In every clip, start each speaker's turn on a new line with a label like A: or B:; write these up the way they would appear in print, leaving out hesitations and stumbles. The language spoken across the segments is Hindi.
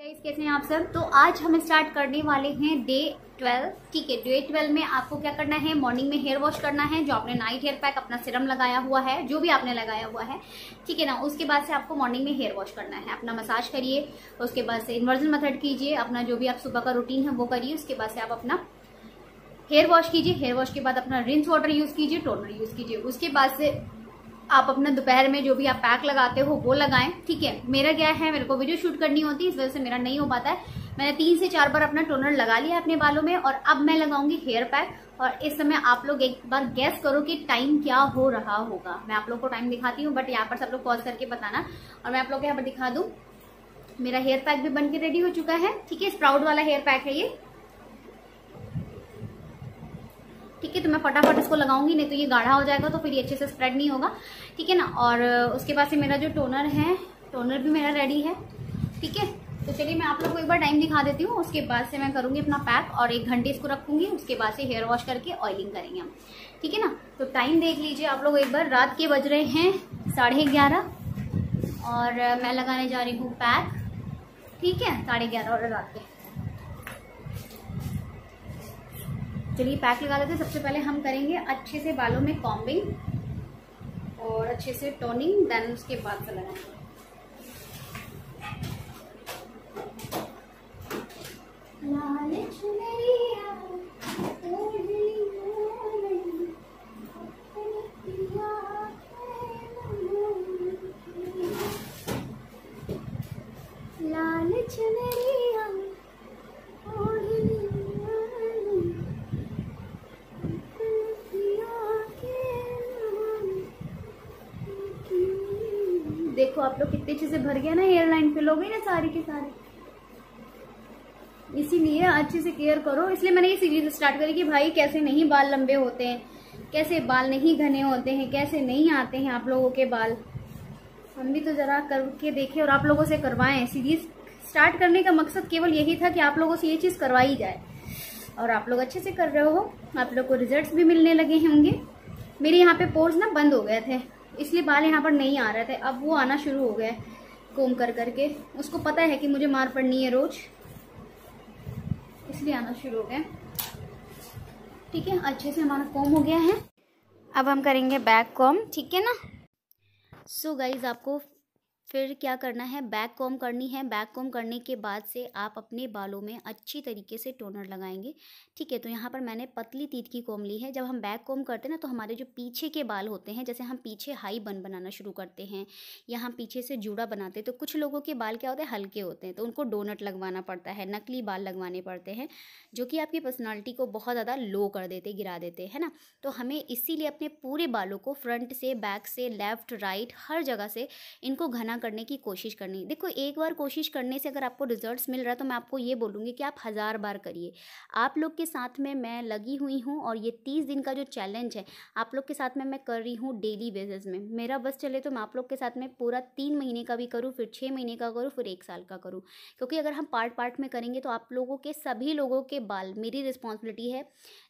A: गाइस कैसे हैं आप सब। तो आज हम स्टार्ट करने वाले हैं डे 12। ठीक है, डे 12 में आपको क्या करना है, मॉर्निंग में हेयर वॉश करना है। जो आपने नाइट हेयर पैक अपना सिरम लगाया हुआ है, जो भी आपने लगाया हुआ है, ठीक है ना, उसके बाद से आपको मॉर्निंग में हेयर वॉश करना है। अपना मसाज करिए, उसके बाद से इन्वर्जन मेथड कीजिए, अपना जो भी आप सुबह का रूटीन है वो करिए। उसके बाद से आप अपना हेयर वॉश कीजिए। हेयर वॉश के बाद अपना रिंस वाटर यूज कीजिए, टोनर यूज कीजिए। उसके बाद से आप अपना दोपहर में जो भी आप पैक लगाते हो वो लगाएं। ठीक है, मेरा क्या है, मेरे को वीडियो शूट करनी होती है, इस वजह से मेरा नहीं हो पाता है। मैंने 3 से 4 बार अपना टोनर लगा लिया अपने बालों में और अब मैं लगाऊंगी हेयर पैक। और इस समय आप लोग एक बार गैस करो कि टाइम क्या हो रहा होगा। मैं आप लोग को टाइम दिखाती हूँ, बट यहाँ पर सब लोग पॉज करके बताना। और मैं आप लोग को यहाँ पर दिखा दूं, मेरा हेयर पैक भी बन के रेडी हो चुका है। ठीक है, स्प्राउट वाला हेयर पैक है ये। ठीक है, तो मैं फटाफट इसको लगाऊंगी, नहीं तो ये गाढ़ा हो जाएगा, तो फिर ये अच्छे से स्प्रेड नहीं होगा। ठीक है ना। और उसके बाद से मेरा जो टोनर है, टोनर भी मेरा रेडी है। ठीक है, तो चलिए मैं आप लोग को एक बार टाइम दिखा देती हूँ। उसके बाद से मैं करूंगी अपना पैक और 1 घंटे इसको रखूंगी। उसके बाद से हेयर वॉश करके ऑयलिंग करेंगे हम। ठीक है ना। तो टाइम देख लीजिए आप लोग एक बार, रात के बज रहे हैं 11:30 और मैं लगाने जा रही हूँ पैक। ठीक है, 11:30 और रात के। चलिए पैक लगा लेते हैं। सबसे पहले हम करेंगे अच्छे से बालों में कॉम्बिंग और अच्छे से टोनिंग, देन उसके बाद से लगाएंगे। देखो आप लोग कितने अच्छे से भर गया ना, हेयर लाइन फिल हो गई ना सारी के सारी। इसीलिए अच्छे से केयर करो, इसलिए मैंने ये सीरीज स्टार्ट करी कि भाई कैसे नहीं बाल लंबे होते हैं, कैसे बाल नहीं घने होते हैं, कैसे नहीं आते हैं आप लोगों के बाल। हम भी तो जरा करके देखें और आप लोगों से करवाएं। सीरीज स्टार्ट करने का मकसद केवल यही था कि आप लोगों से ये चीज करवाई जाए, और आप लोग अच्छे से कर रहे हो। आप लोग को रिजल्ट भी मिलने लगे होंगे। मेरे यहाँ पे पोर्स ना बंद हो गए थे, इसलिए बाल यहाँ पर नहीं आ रहे थे, अब वो आना शुरू हो गए कोम कर करके। उसको पता है कि मुझे मार पड़नी है रोज, इसलिए आना शुरू हो गए। ठीक है, अच्छे से हमारा कोम हो गया है। अब हम करेंगे बैक कॉम। ठीक है ना। सो गाइज, आपको फिर क्या करना है, बैक कॉम करनी है। बैक कॉम करने के बाद से आप अपने बालों में अच्छी तरीके से टोनर लगाएंगे। ठीक है, तो यहाँ पर मैंने पतली तीत की कॉम ली है। जब हम बैक कॉम करते हैं ना, तो हमारे जो पीछे के बाल होते हैं, जैसे हम पीछे हाई बन बनाना शुरू करते हैं या हम पीछे से जूड़ा बनाते हैं, तो कुछ लोगों के बाल क्या होते हैं, हल्के होते हैं, तो उनको डोनट लगवाना पड़ता है, नकली बाल लगवाने पड़ते हैं, जो कि आपकी पर्सनैलिटी को बहुत ज़्यादा लो कर देते, गिरा देते है ना। तो हमें इसीलिए अपने पूरे बालों को फ्रंट से, बैक से, लेफ्ट राइट हर जगह से इनको घना करने की कोशिश करनी। देखो, एक बार कोशिश करने से अगर आपको रिजल्ट्स मिल रहा है, तो मैं आपको ये बोलूँगी कि आप 1000 बार करिए। आप लोग के साथ में मैं लगी हुई हूँ, और ये 30 दिन का जो चैलेंज है आप लोग के साथ में मैं कर रही हूँ डेली बेसिस में। मेरा बस चले तो मैं आप लोग के साथ में पूरा 3 महीने का भी करूँ, फिर 6 महीने का करूँ, फिर 1 साल का करूँ। क्योंकि अगर हम पार्ट पार्ट में करेंगे तो आप लोगों के, सभी लोगों के बाल मेरी रिस्पॉन्सिबिलिटी है,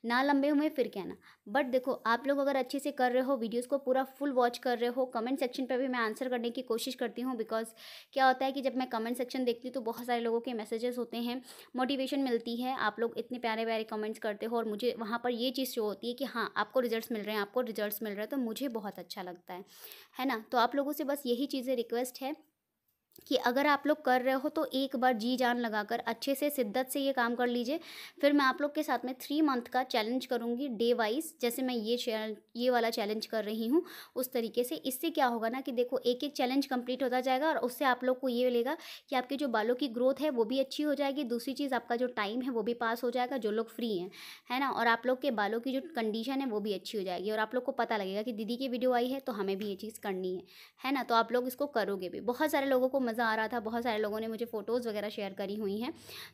A: ना लंबे हुए फिर क्या ना। बट देखो, आप लोग अगर अच्छे से कर रहे हो, वीडियोज़ को पूरा फुल वॉच कर रहे हो, कमेंट सेक्शन पर भी मैं आंसर करने की कोशिश करती हूँ। बिकॉज क्या होता है कि जब मैं कमेंट सेक्शन देखती हूँ तो बहुत सारे लोगों के मैसेजेस होते हैं, मोटिवेशन मिलती है, आप लोग इतने प्यारे प्यारे कमेंट्स करते हो, और मुझे वहाँ पर ये चीज़ शो होती है कि हाँ, आपको रिजल्ट्स मिल रहे हैं, आपको रिजल्ट्स मिल रहे हैं, तो मुझे बहुत अच्छा लगता है ना। तो आप लोगों से बस यही चीज़ें रिक्वेस्ट है कि अगर आप लोग कर रहे हो तो एक बार जी जान लगाकर अच्छे से शिद्दत से ये काम कर लीजिए। फिर मैं आप लोग के साथ में 3 मंथ का चैलेंज करूँगी डे वाइज, जैसे मैं ये वाला चैलेंज कर रही हूँ उस तरीके से। इससे क्या होगा ना कि देखो, एक एक चैलेंज कंप्लीट होता जाएगा, और उससे आप लोग को ये मिलेगा कि आपके जो बालों की ग्रोथ है वो भी अच्छी हो जाएगी। दूसरी चीज़, आपका जो टाइम है वो भी पास हो जाएगा, जो लोग फ्री हैं, है ना। और आप लोग के बालों की जो कंडीशन है वो भी अच्छी हो जाएगी, और आप लोग को पता लगेगा कि दीदी की वीडियो आई है तो हमें भी ये चीज़ करनी है ना। तो आप लोग इसको करोगे भी। बहुत सारे लोगों को मज़ा आ रहा था, बहुत सारे लोगों ने मुझे फ़ोटोज़ वगैरह शेयर करी हुई हैं,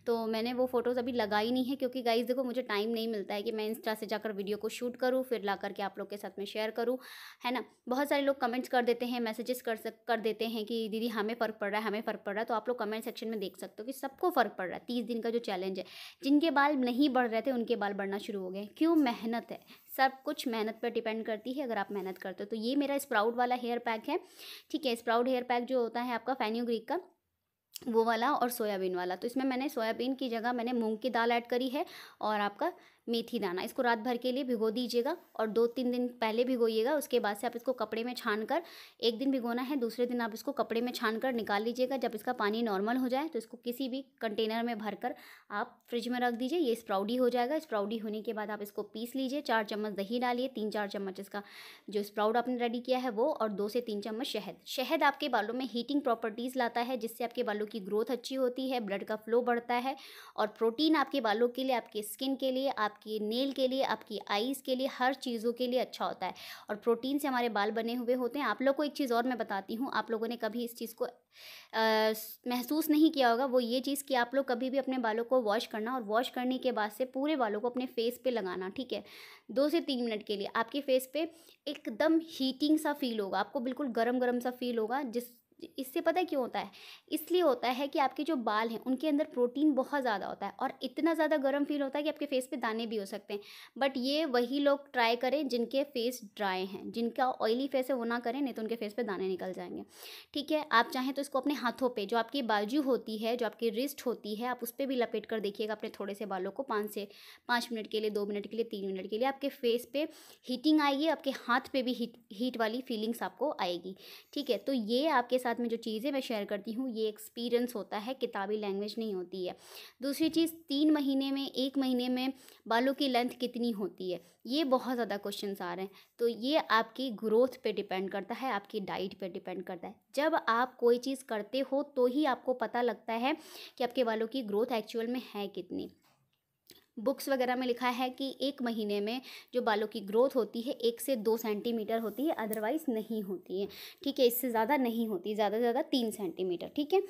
A: तो मैंने वो फ़ोटोज़ अभी लगाई नहीं है, क्योंकि गाइस देखो, मुझे टाइम नहीं मिलता है कि मैं इंस्टा से जाकर वीडियो को शूट करूँ, फिर ला करके आप लोग के साथ में शेयर करूँ, है ना। बहुत सारे लोग कमेंट्स कर देते हैं, मैसेजेस कर देते हैं कि दीदी हमें फ़र्क पड़ रहा है, हमें फ़र्क पड़ रहा है। तो आप लोग कमेंट सेक्शन में देख सकते हो कि सबको फ़र्क पड़ रहा है। 30 दिन का जो चैलेंज है, जिनके बाल नहीं बढ़ रहे थे उनके बाल बढ़ना शुरू हो गए। क्यों? मेहनत है, सब कुछ मेहनत पर डिपेंड करती है। अगर आप मेहनत करते हो तो ये मेरा स्प्राउट वाला हेयर पैक है। ठीक है, स्प्राउट हेयर पैक जो होता है आपका फेन्यूग्रीक का, वो वाला और सोयाबीन वाला। तो इसमें मैंने सोयाबीन की जगह मैंने मूंग की दाल ऐड करी है और आपका मेथी दाना। इसको रात भर के लिए भिगो दीजिएगा और 2-3 दिन पहले भिगोइएगा। उसके बाद से आप इसको कपड़े में छान कर, एक दिन भिगोना है, दूसरे दिन आप इसको कपड़े में छान कर निकाल लीजिएगा। जब इसका पानी नॉर्मल हो जाए तो इसको किसी भी कंटेनर में भर कर आप फ्रिज में रख दीजिए। ये स्प्राउडी हो जाएगा। स्प्राउडी होने के बाद आप इसको पीस लीजिए। 4 चम्मच दही डालिए, 3-4 चम्मच इसका जो स्प्राउड आपने रेडी किया है वो, और 2 से 3 चम्मच शहद। शहद आपके बालों में हीटिंग प्रॉपर्टीज़ लाता है, जिससे आपके बालों की ग्रोथ अच्छी होती है, ब्लड का फ्लो बढ़ता है। और प्रोटीन आपके बालों के लिए, आपके स्किन के लिए, आपके नेल के लिए, आपकी आईज़ के लिए, हर चीज़ों के लिए अच्छा होता है। और प्रोटीन से हमारे बाल बने हुए होते हैं। आप लोग को एक चीज़ और मैं बताती हूँ, आप लोगों ने कभी इस चीज़ को महसूस नहीं किया होगा, वो ये चीज़ कि आप लोग कभी भी अपने बालों को वॉश करना, और वॉश करने के बाद से पूरे बालों को अपने फेस पे लगाना, ठीक है। 2 से 3 मिनट के लिए आपके फेस पे एकदम हीटिंग सा फील होगा, आपको बिल्कुल गरम गरम सा फील होगा। इससे पता है क्यों होता है? इसलिए होता है कि आपके जो बाल हैं उनके अंदर प्रोटीन बहुत ज़्यादा होता है, और इतना ज़्यादा गर्म फील होता है कि आपके फेस पे दाने भी हो सकते हैं। बट ये वही लोग ट्राई करें जिनके फेस ड्राई हैं, जिनका ऑयली फेस है वो ना करें, नहीं तो उनके फेस पे दाने निकल जाएंगे, ठीक है। आप चाहें तो इसको अपने हाथों पे, जो आपकी बाजू होती है, जो आपकी रिस्ट होती है, आप उस पर भी लपेट कर देखिएगा अपने थोड़े से बालों को। 5 मिनट के लिए, 2 मिनट के लिए, 3 मिनट के लिए आपके फेस पे हीटिंग आएगी, आपके हाथ पे भी हीट वाली फीलिंग्स आपको आएगी, ठीक है। तो ये आपके साथ में जो चीज़ें मैं शेयर करती हूँ ये एक्सपीरियंस होता है, किताबी लैंग्वेज नहीं होती है। दूसरी चीज़, 3 महीने में, 1 महीने में बालों की लेंथ कितनी होती है, ये बहुत ज़्यादा क्वेश्चंस आ रहे हैं। तो ये आपकी ग्रोथ पे डिपेंड करता है, आपकी डाइट पे डिपेंड करता है। जब आप कोई चीज़ करते हो तो ही आपको पता लगता है कि आपके बालों की ग्रोथ एक्चुअल में है कितनी। बुक्स वगैरह में लिखा है कि 1 महीने में जो बालों की ग्रोथ होती है 1 से 2 सेंटीमीटर होती है, अदरवाइज़ नहीं होती है, ठीक है। इससे ज़्यादा नहीं होती, ज़्यादा से ज़्यादा 3 सेंटीमीटर, ठीक है।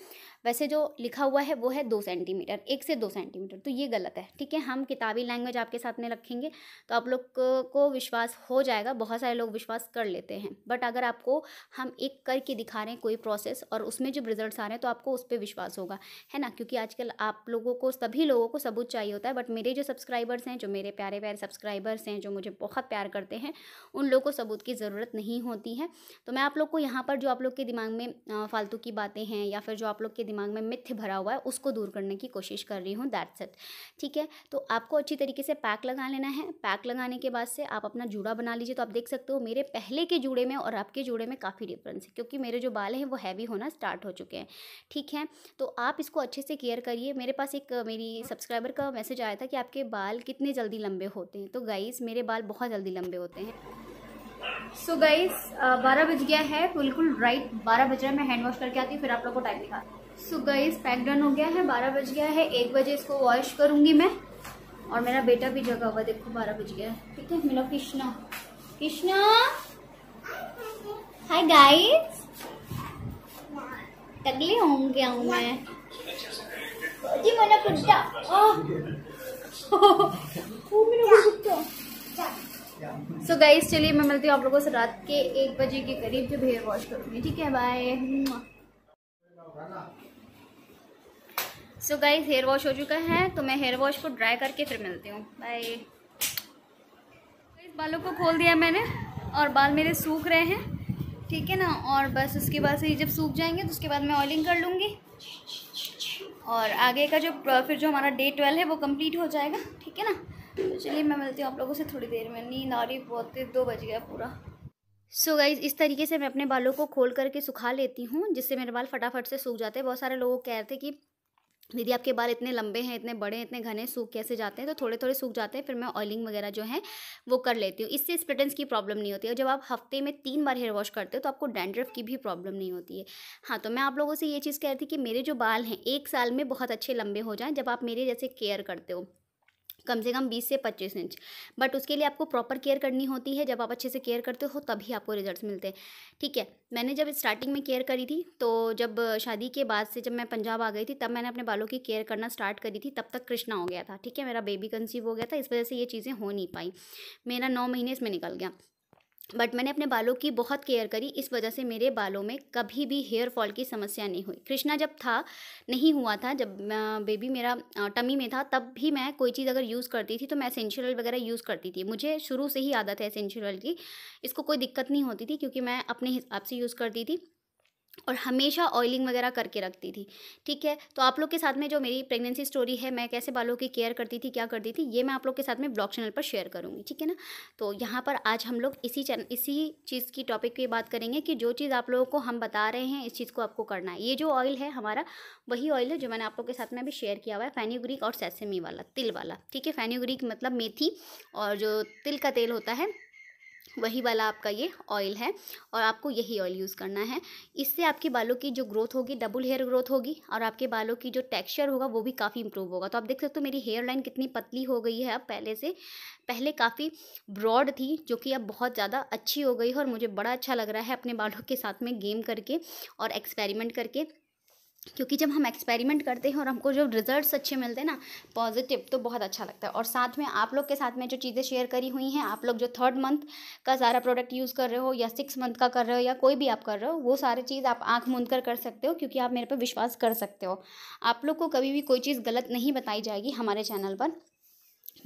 A: वैसे जो लिखा हुआ है वो है 2 सेंटीमीटर, 1 से 2 सेंटीमीटर, तो ये गलत है, ठीक है। हम किताबी लैंग्वेज आपके साथ में रखेंगे तो आप लोग को विश्वास हो जाएगा। बहुत सारे लोग विश्वास कर लेते हैं, बट अगर आपको हम एक करके दिखा रहे हैं कोई प्रोसेस और उसमें जब रिजल्ट्स आ रहे हैं तो आपको उस पर विश्वास होगा, है ना। क्योंकि आजकल आप लोगों को, सभी लोगों को सबूत चाहिए होता है, बट मेरे जो सब्सक्राइबर्स हैं, जो मेरे प्यारे प्यारे सब्सक्राइबर्स हैं, जो मुझे बहुत प्यार करते हैं, उन लोगों को सबूत की ज़रूरत नहीं होती है। तो मैं आप लोग को यहाँ पर जो आप लोग के दिमाग में फालतू की बातें हैं, या फिर जो आप लोग के दिमाग में मिथ्य भरा हुआ है, उसको दूर करने की कोशिश कर रही हूँ, दैट्स इट, ठीक है। तो आपको अच्छी तरीके से पैक लगा लेना है। पैक लगाने के बाद से आप अपना जूड़ा बना लीजिए। तो आप देख सकते हो मेरे पहले के जूड़े में और आपके जूड़े में काफ़ी डिफरेंस है, क्योंकि मेरे जो बाल हैं वो हैवी होना स्टार्ट हो चुके हैं, ठीक है। तो आप इसको अच्छे से केयर करिए। मेरे पास एक मेरी सब्सक्राइबर का मैसेज आया था कि आपके बाल कितने जल्दी लंबे होते हैं। तो गाइस, मेरे बाल बहुत जल्दी लंबे होते हैं। सो गाइस, 12 बज गया है, बिल्कुल राइट 12 बज रहा है। मैं हैंड वॉश करके आती हूँ, फिर आप लोग को टाइम दिखा। सो गाइस, पैक डन हो गया है, 12 बज गया है। 1 बजे इसको वॉश करूंगी मैं, और मेरा बेटा भी जगा हुआ, देखो 12 बज गया है, ठीक है। मिलो कृष्णा, कृष्णा हाय गाइस, टकले होंगे हूँ मैं जी, मेरा कुत्ता मेरा कुत्ता। सो गाइस, चलिए मैं मिलती हूँ आप लोगों से रात के 1 बजे के करीब जब हेयर वॉश करूँगी, ठीक है। Bye. So guys, hair wash हो चुका है, तो मैं हेयर वॉश को ड्राई करके फिर मिलती हूँ। बाय। इस बालों को खोल दिया मैंने, और बाल मेरे सूख रहे हैं, ठीक है ना। और बस उसके बाद से जब सूख जाएंगे तो उसके बाद मैं ऑयलिंग कर लूँगी, और आगे का जो फिर जो हमारा डे 12 है वो कंप्लीट हो जाएगा, ठीक है ना। तो चलिए मैं मिलती हूँ आप लोगों से थोड़ी देर में। नींद आ रही बहुत, 2 बज गया पूरा। सो गाइज, इस तरीके से मैं अपने बालों को खोल करके सुखा लेती हूँ, जिससे मेरे बाल फटाफट से सूख जाते हैं। बहुत सारे लोग कह रहे थे कि दीदी आपके बाल इतने लंबे हैं, इतने बड़े हैं, इतने घने, सूख कैसे जाते हैं। तो थोड़े थोड़े सूख जाते हैं, फिर मैं ऑयलिंग वगैरह जो है वो कर लेती हूँ। इससे स्प्लिटेंस की प्रॉब्लम नहीं होती है। जब आप हफ्ते में 3 बार हेयर वॉश करते हो तो आपको डैंड्रफ की भी प्रॉब्लम नहीं होती है। हाँ, तो मैं आप लोगों से ये चीज़ कह रही थी कि मेरे जो बाल हैं 1 साल में बहुत अच्छे लंबे हो जाएँ, जब आप मेरे जैसे केयर करते हो, कम से कम 20 से 25 इंच। बट उसके लिए आपको प्रॉपर केयर करनी होती है। जब आप अच्छे से केयर करते हो तभी आपको रिजल्ट्स मिलते हैं, ठीक है। मैंने जब स्टार्टिंग में केयर करी थी, तो जब शादी के बाद से जब मैं पंजाब आ गई थी, तब मैंने अपने बालों की केयर करना स्टार्ट करी थी। तब तक कृष्णा हो गया था, ठीक है, मेरा बेबी कंसीव हो गया था। इस वजह से ये चीज़ें हो नहीं पाई, मेरा 9 महीने इसमें निकल गया। बट मैंने अपने बालों की बहुत केयर करी, इस वजह से मेरे बालों में कभी भी हेयर फॉल की समस्या नहीं हुई। कृष्णा जब था, नहीं हुआ था, जब बेबी मेरा टमी में था, तब भी मैं कोई चीज़ अगर यूज़ करती थी तो मैं एसेंशियल ऑयल वगैरह यूज़ करती थी। मुझे शुरू से ही आदत है एसेंशियल ऑयल की, इसको कोई दिक्कत नहीं होती थी, क्योंकि मैं अपने हिसाब से यूज़ करती थी। और हमेशा ऑयलिंग वगैरह करके रखती थी, ठीक है। तो आप लोग के साथ में जो मेरी प्रेगनेंसी स्टोरी है, मैं कैसे बालों की केयर करती थी, क्या करती थी, ये मैं आप लोग के साथ में ब्लॉग चैनल पर शेयर करूँगी, ठीक है ना। तो यहाँ पर आज हम लोग इसी चीज़ की टॉपिक की बात करेंगे कि जो चीज़ आप लोगों को हम बता रहे हैं, इस चीज़ को आपको करना है। ये जो ऑयल है हमारा, वही ऑयल है जो मैंने आप लोग के साथ में अभी शेयर किया हुआ है, फेनुग्रीक और सेसमी वाला, तिल वाला, ठीक है। फेनुग्रीक मतलब मेथी, और जो तिल का तेल होता है वही वाला आपका ये ऑयल है, और आपको यही ऑयल यूज़ करना है। इससे आपके बालों की जो ग्रोथ होगी, डबल हेयर ग्रोथ होगी, और आपके बालों की जो टेक्सचर होगा वो भी काफ़ी इंप्रूव होगा। तो आप देख सकते हो मेरी हेयर लाइन कितनी पतली हो गई है अब पहले से। पहले काफ़ी ब्रॉड थी, जो कि अब बहुत ज़्यादा अच्छी हो गई है, और मुझे बड़ा अच्छा लग रहा है अपने बालों के साथ में गेम करके और एक्सपेरिमेंट करके। क्योंकि जब हम एक्सपेरिमेंट करते हैं और हमको जो रिजल्ट्स अच्छे मिलते हैं ना, पॉजिटिव, तो बहुत अच्छा लगता है। और साथ में आप लोग के साथ में जो चीज़ें शेयर करी हुई हैं, आप लोग जो 3rd मंथ का सारा प्रोडक्ट यूज़ कर रहे हो, या 6 मंथ का कर रहे हो, या कोई भी आप कर रहे हो, वो सारी चीज़ आप आँख मूंद कर सकते हो, क्योंकि आप मेरे पे विश्वास कर सकते हो। आप लोग को कभी भी कोई चीज़ गलत नहीं बताई जाएगी हमारे चैनल पर,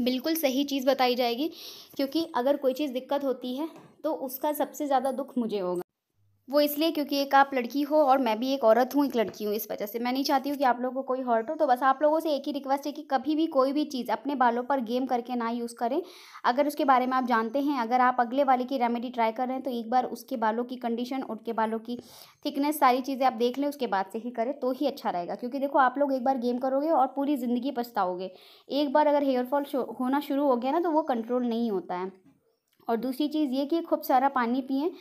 A: बिल्कुल सही चीज़ बताई जाएगी। क्योंकि अगर कोई चीज़ दिक्कत होती है तो उसका सबसे ज़्यादा दुख मुझे होगा, वो इसलिए क्योंकि एक आप लड़की हो और मैं भी एक औरत हूँ, एक लड़की हूँ। इस वजह से मैं नहीं चाहती हूँ कि आप लोगों को कोई हर्ट हो। तो बस आप लोगों से एक ही रिक्वेस्ट है कि कभी भी कोई भी चीज़ अपने बालों पर गेम करके ना यूज़ करें। अगर उसके बारे में आप जानते हैं, अगर आप अगले वाले की रेमेडी ट्राई कर रहे हैं, तो एक बार उसके बालों की कंडीशन, उसके बालों की थिकनेस, सारी चीज़ें आप देख लें, उसके बाद से ही करें तो ही अच्छा रहेगा। क्योंकि देखो, आप लोग एक बार गेम करोगे और पूरी ज़िंदगी पछताओगे। एक बार अगर हेयर फॉल होना शुरू हो गया ना, तो वो कंट्रोल नहीं होता है। और दूसरी चीज़ ये कि खूब सारा पानी पिएँ।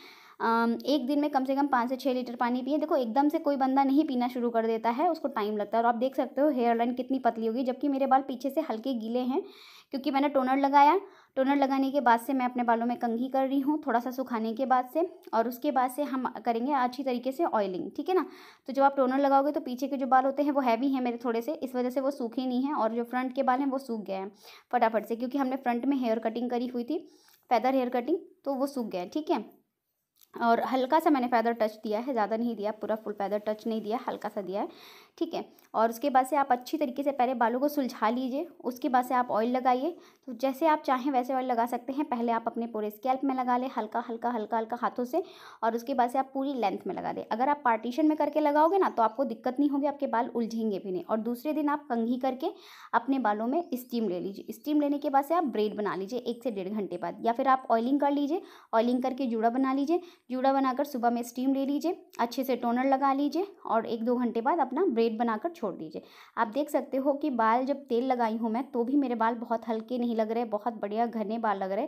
A: एक दिन में कम से कम 5 से 6 लीटर पानी पिएँ। देखो, एकदम से कोई बंदा नहीं पीना शुरू कर देता है, उसको टाइम लगता है। और आप देख सकते हो हेयर लाइन कितनी पतली होगी, जबकि मेरे बाल पीछे से हल्के गीले हैं, क्योंकि मैंने टोनर लगाया। टोनर लगाने के बाद से मैं अपने बालों में कंघी कर रही हूँ, थोड़ा सा सुखाने के बाद से। और उसके बाद से हम करेंगे अच्छी तरीके से ऑयलिंग, ठीक है ना। तो जब आप टोनर लगाओगे तो पीछे के जो बाल होते हैं वो हैवी हैं मेरे थोड़े से, इस वजह से वो सूखे नहीं हैं। और जो फ्रंट के बाल हैं वो सूख गए हैं फटाफट से, क्योंकि हमने फ्रंट में हेयर कटिंग करी हुई थी, फेदर हेयर कटिंग, तो वो सूख गए, ठीक है। और हल्का सा मैंने फेदर टच दिया है, ज़्यादा नहीं दिया, पूरा फुल फेदर टच नहीं दिया, हल्का सा दिया है, ठीक है। और उसके बाद से आप अच्छी तरीके से पहले बालों को सुलझा लीजिए, उसके बाद से आप ऑयल लगाइए। तो जैसे आप चाहें वैसे ऑयल लगा सकते हैं। पहले आप अपने पूरे स्कैल्प में लगा लें, हल्का हल्का हल्का हल्का हाथों से, और उसके बाद से आप पूरी लेंथ में लगा दें। अगर आप पार्टीशन में करके लगाओगे ना, तो आपको दिक्कत नहीं होगी, आपके बाल उलझेंगे भी नहीं। और दूसरे दिन आप कंघी करके अपने बालों में स्टीम ले लीजिए। स्टीम लेने के बाद से आप ब्रेड बना लीजिए 1 से 1.5 घंटे बाद, या फिर आप ऑयलिंग कर लीजिए। ऑयलिंग करके जूड़ा बना लीजिए। जूड़ा बनाकर सुबह में स्टीम ले लीजिए, अच्छे से टोनर लगा लीजिए, और 1-2 घंटे बाद अपना ब्रेड बनाकर छोड़ दीजिए। आप देख सकते हो कि बाल जब तेल लगाई हूँ मैं, तो भी मेरे बाल बहुत हल्के नहीं लग रहे, बहुत बढ़िया घने बाल लग रहे,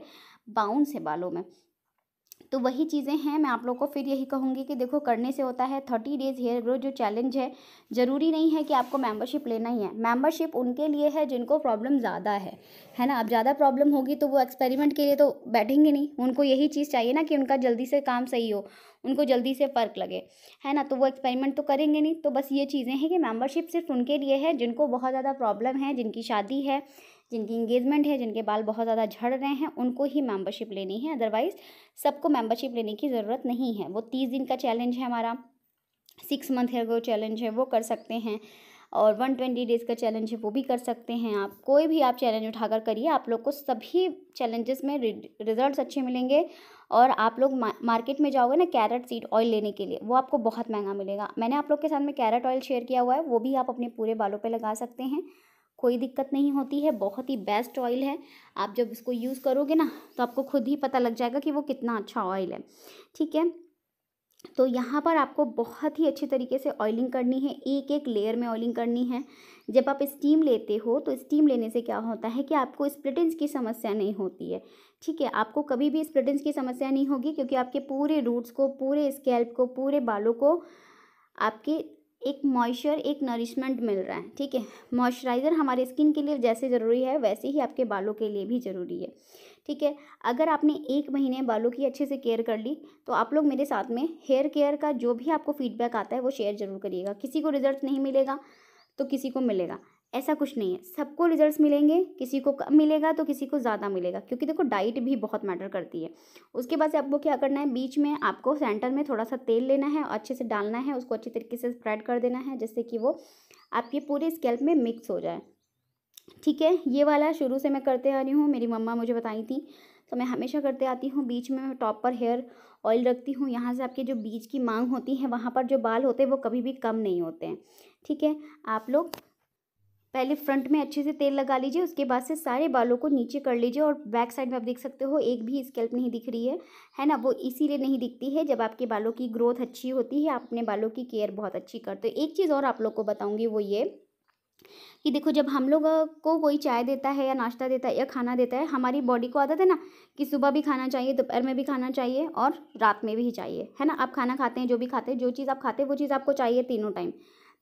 A: बाउंस है बालों में। तो वही चीज़ें हैं। मैं आप लोग को फिर यही कहूँगी कि देखो, करने से होता है। 30 डेज़ हेयर ग्रोथ जो चैलेंज है, ज़रूरी नहीं है कि आपको मेंबरशिप लेना ही है। मेंबरशिप उनके लिए है जिनको प्रॉब्लम ज़्यादा है ना। अब ज़्यादा प्रॉब्लम होगी तो वो एक्सपेरिमेंट के लिए तो बैठेंगे नहीं, उनको यही चीज़ चाहिए ना कि उनका जल्दी से काम सही हो, उनको जल्दी से फ़र्क लगे, है ना। तो वो एक्सपेरिमेंट तो करेंगे नहीं। तो बस ये चीज़ें हैं कि मेंबरशिप सिर्फ उनके लिए है जिनको बहुत ज़्यादा प्रॉब्लम है, जिनकी शादी है, जिनकी इंगेजमेंट है, जिनके बाल बहुत ज़्यादा झड़ रहे हैं, उनको ही मेंबरशिप लेनी है। अदरवाइज़ सबको मेंबरशिप लेने की ज़रूरत नहीं है। वो 30 दिन का चैलेंज है हमारा, 6 मंथ हेयर ग्रोथ चैलेंज है, वो कर सकते हैं। और 120 डेज़ का चैलेंज है, वो भी कर सकते हैं। आप कोई भी आप चैलेंज उठाकर करिए, आप लोग को सभी चैलेंजेस में रिजल्ट्स अच्छे मिलेंगे। और आप लोग मार्केट में जाओगे ना कैरेट सीड ऑयल लेने के लिए, वो आपको बहुत महंगा मिलेगा। मैंने आप लोग के साथ में कैरेट ऑयल शेयर किया हुआ है, वो भी आप अपने पूरे बालों पे लगा सकते हैं, कोई दिक्कत नहीं होती है। बहुत ही बेस्ट ऑयल है। आप जब इसको यूज़ करोगे ना, तो आपको खुद ही पता लग जाएगा कि वो कितना अच्छा ऑयल है, ठीक है। तो यहाँ पर आपको बहुत ही अच्छी तरीके से ऑयलिंग करनी है, एक एक लेयर में ऑयलिंग करनी है। जब आप स्टीम लेते हो, तो स्टीम लेने से क्या होता है कि आपको स्प्लिट एंड्स की समस्या नहीं होती है, ठीक है। आपको कभी भी स्प्लिट एंड्स की समस्या नहीं होगी, क्योंकि आपके पूरे रूट्स को, पूरे स्कैल्प को, पूरे बालों को आपके एक मॉइस्चर, एक नरिशमेंट मिल रहा है, ठीक है। मॉइस्चराइज़र हमारे स्किन के लिए जैसे ज़रूरी है, वैसे ही आपके बालों के लिए भी ज़रूरी है, ठीक है। अगर आपने 1 महीने बालों की अच्छे से केयर कर ली, तो आप लोग मेरे साथ में हेयर केयर का जो भी आपको फीडबैक आता है वो शेयर ज़रूर करिएगा। किसी को रिजल्ट नहीं मिलेगा तो किसी को मिलेगा, ऐसा कुछ नहीं है, सबको रिजल्ट्स मिलेंगे। किसी को कम मिलेगा तो किसी को ज़्यादा मिलेगा, क्योंकि देखो डाइट भी बहुत मैटर करती है। उसके बाद से आपको क्या करना है, बीच में आपको सेंटर में थोड़ा सा तेल लेना है, अच्छे से डालना है, उसको अच्छी तरीके से स्प्रेड कर देना है, जिससे कि वो आपके पूरे स्कैल्प में मिक्स हो जाए, ठीक है। ये वाला शुरू से मैं करते आ रही हूँ, मेरी मम्मा मुझे बताई थी। तो मैं हमेशा करते आती हूँ। बीच में मैं टॉप पर हेयर ऑयल रखती हूँ, यहाँ से आपके जो बीच की मांग होती है वहाँ पर जो बाल होते हैं वो कभी भी कम नहीं होते हैं। ठीक है, आप लोग पहले फ्रंट में अच्छे से तेल लगा लीजिए, उसके बाद से सारे बालों को नीचे कर लीजिए। और बैक साइड में आप देख सकते हो एक भी स्कैल्प नहीं दिख रही है ना। वो इसीलिए नहीं दिखती है, जब आपके बालों की ग्रोथ अच्छी होती है, आप अपने बालों की केयर बहुत अच्छी करते हो। एक चीज़ और आप लोग को बताऊंगी, वो ये कि देखो, जब हम लोग को कोई चाय देता है या नाश्ता देता है या खाना देता है, हमारी बॉडी को आदत है ना कि सुबह भी खाना चाहिए, दोपहर में भी खाना चाहिए और रात में भी चाहिए, है ना। आप खाना खाते हैं, जो भी खाते हैं, जो चीज़ आप खाते हैं वो चीज़ आपको चाहिए तीनों टाइम।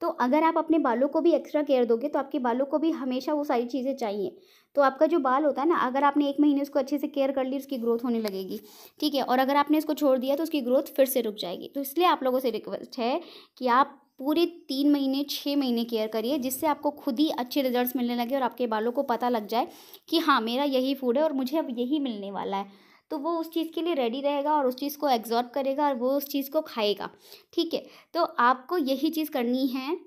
A: तो अगर आप अपने बालों को भी एक्स्ट्रा केयर दोगे तो आपके बालों को भी हमेशा वो सारी चीज़ें चाहिए। तो आपका जो बाल होता है ना, अगर आपने 1 महीने उसको अच्छे से केयर कर ली, उसकी ग्रोथ होने लगेगी। ठीक है, और अगर आपने इसको छोड़ दिया तो उसकी ग्रोथ फिर से रुक जाएगी। तो इसलिए आप लोगों से रिक्वेस्ट है कि आप पूरे 3 महीने 6 महीने केयर करिए, जिससे आपको खुद ही अच्छे रिजल्ट्स मिलने लगे और आपके बालों को पता लग जाए कि हाँ, मेरा यही फूड है और मुझे अब यही मिलने वाला है। तो वो उस चीज़ के लिए रेडी रहेगा और उस चीज़ को एब्जॉर्ब करेगा और वो उस चीज़ को खाएगा। ठीक है, तो आपको यही चीज़ करनी है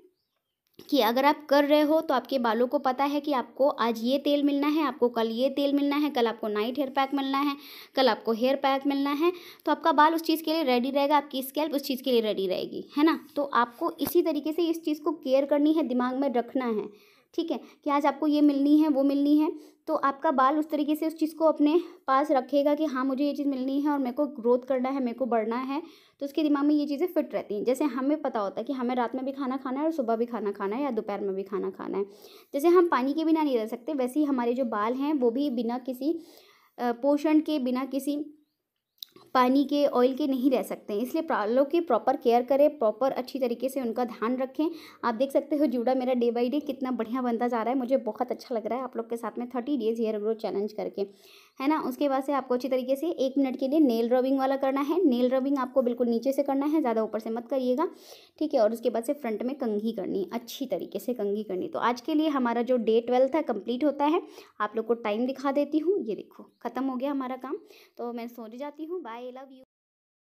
A: कि अगर आप कर रहे हो तो आपके बालों को पता है कि आपको आज ये तेल मिलना है, आपको कल ये तेल मिलना है, कल आपको नाइट हेयर पैक मिलना है, कल आपको हेयर पैक मिलना है। तो आपका बाल उस चीज़ के लिए रेडी रहेगा, आपकी स्कैल्प उस चीज़ के लिए रेडी रहेगी, है ना। तो आपको इसी तरीके से इस चीज़ को केयर करनी है, दिमाग में रखना है। ठीक है, कि आज आपको ये मिलनी है, वो मिलनी है। तो आपका बाल उस तरीके से उस चीज़ को अपने पास रखेगा कि हाँ, मुझे ये चीज़ मिलनी है और मेरे को ग्रोथ करना है, मेरे को बढ़ना है। तो उसके दिमाग में ये चीज़ें फिट रहती हैं। जैसे हमें पता होता है कि हमें रात में भी खाना खाना है और सुबह भी खाना खाना है या दोपहर में भी खाना खाना है। जैसे हम पानी के बिना नहीं रह सकते, वैसे ही हमारे जो बाल हैं वो भी बिना किसी पोषण के, बिना किसी पानी के, ऑयल के नहीं रह सकते हैं। इसलिए बालों की प्रॉपर केयर करें, प्रॉपर अच्छी तरीके से उनका ध्यान रखें। आप देख सकते हो जूड़ा मेरा डे बाई डे कितना बढ़िया बनता जा रहा है। मुझे बहुत अच्छा लग रहा है आप लोग के साथ में 30 डेज़ हेयर ग्रोथ चैलेंज करके, है ना। उसके बाद से आपको अच्छी तरीके से 1 मिनट के लिए नेल रबिंग वाला करना है। नेल रबिंग आपको बिल्कुल नीचे से करना है, ज़्यादा ऊपर से मत करिएगा। ठीक है, और उसके बाद से फ्रंट में कंघी करनी है, अच्छी तरीके से कंघी करनी। तो आज के लिए हमारा जो डे 12 है कंप्लीट होता है। आप लोग को टाइम दिखा देती हूँ, ये देखो ख़त्म हो गया हमारा काम। तो मैं सो जाती हूँ। Bye, love you.